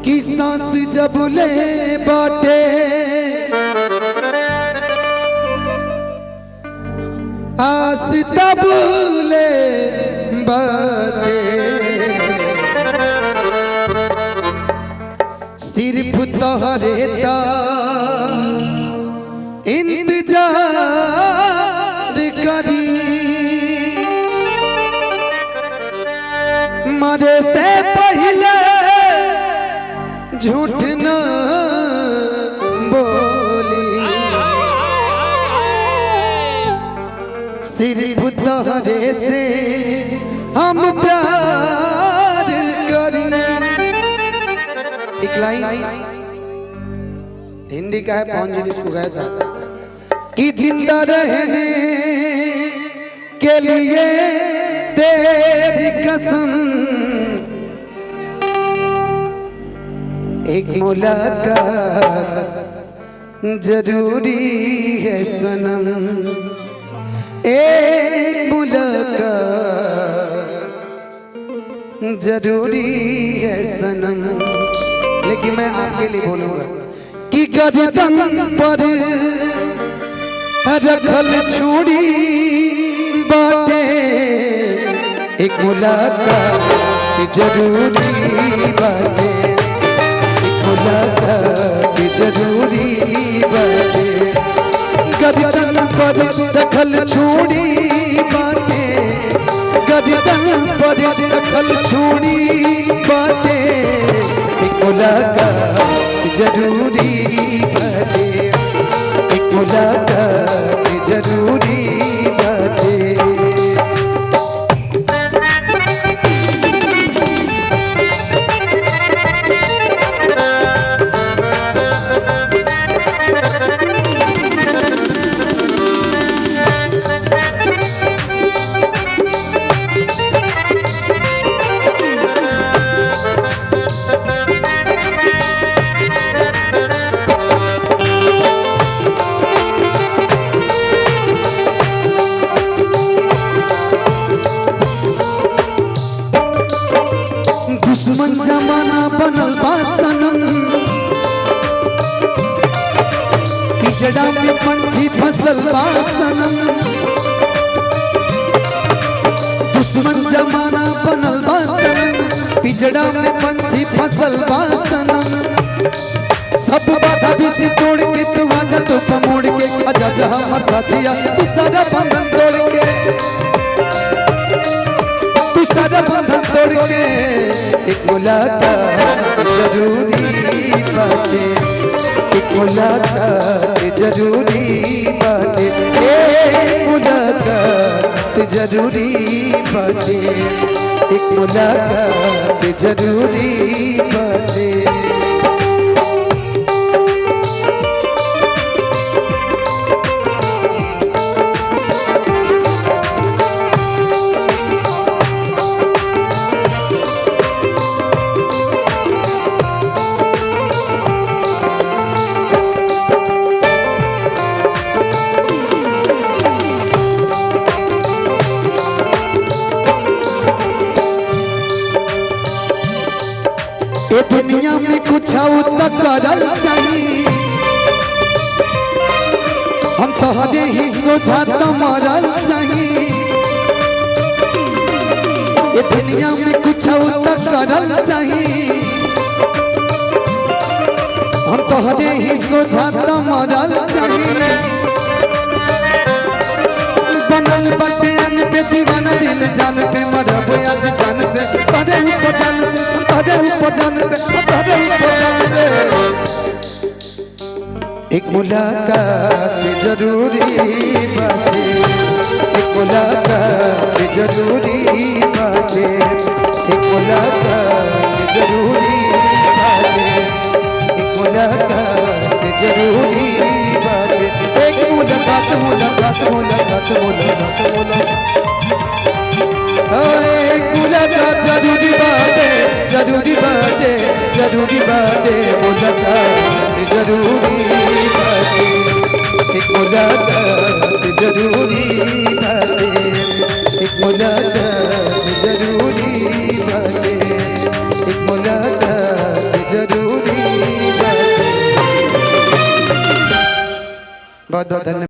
की सांस जब ले बाटे आस तब ले बाटे सिर्फ तोहरे ता इंतजार करी मरे से पहले झूठ न बोली सिर्फ तोहरे से हम प्यार करी। एक लाइन हिंदी का है, पवन जी ने इसको गाया था कि जिंदा रहने के लिए तेरी कसम एक मुलाकात जरूरी है सनम, एक मुलाकात जरूरी है सनम। लेकिन मैं आपके लिए बोलूंगा कि गर्दन पर रखल छुरी बाटे एक मुलाकात जरूरी बाटे, एक मुलाकात जरूरी बाटे। गर्दन पर रखल छुरी बाटे, गर्दन पर रखल छुरी बाटे एक मुलाकात जरूरी बाटे, एक मुलाकात जरूरी बाटे। दुश्मन जमाना बनल बा सनम, पिजड़ा में पंछी फसल बा सनम। दुश्मन जमाना बनल बा सनम, पिजड़ा में पंछी फसल बा सनम। सब बाधा बीच तोड़ के तू आजा तो मोड़ के आजा जा हमर साथिया तू सारा बंधन तोड़ के, तू सारा बंधन तोड़ के एक मुलाकात जरूरी बाटे, एक मुलाकात जरूरी बाटे, एक मुलाकात जरूरी बाटे, एक मुलाकात जरूरी बाटे। ये दुनिया में कुछ तक करल चाहिए, हम तोहरे ही सोचा तो मरल चाहिए। ये दुनिया में कुछ तक करल चाहिए, हम तोहरे ही सोचा तो मरल चाहिए। बनल बटे अन पे दीवाना दिल जान पे मरब आज जान से, तोरे ही जान से, तोरे ही जान से, तोरे ही जान से। एक मुलाकात जरूरी बाटे, एक मुलाकात जरूरी बाटे, एक मुलाकात जरूरी बाटे, एक मुलाकात जरूरी बाटे। एक मुलाकात मुलाकात मुलाकात मुलाकात एक मुलाकात जरूरी बाटे, जरूरी बाटे, जरूरी बाटे मुलाकात जरूरी बाटे, एक मुलाकात जरूरी बाटे, एक मुलाकात जरूरी बाटे, एक मुलाकात जरूरी। बहुत बहुत धन्यवाद।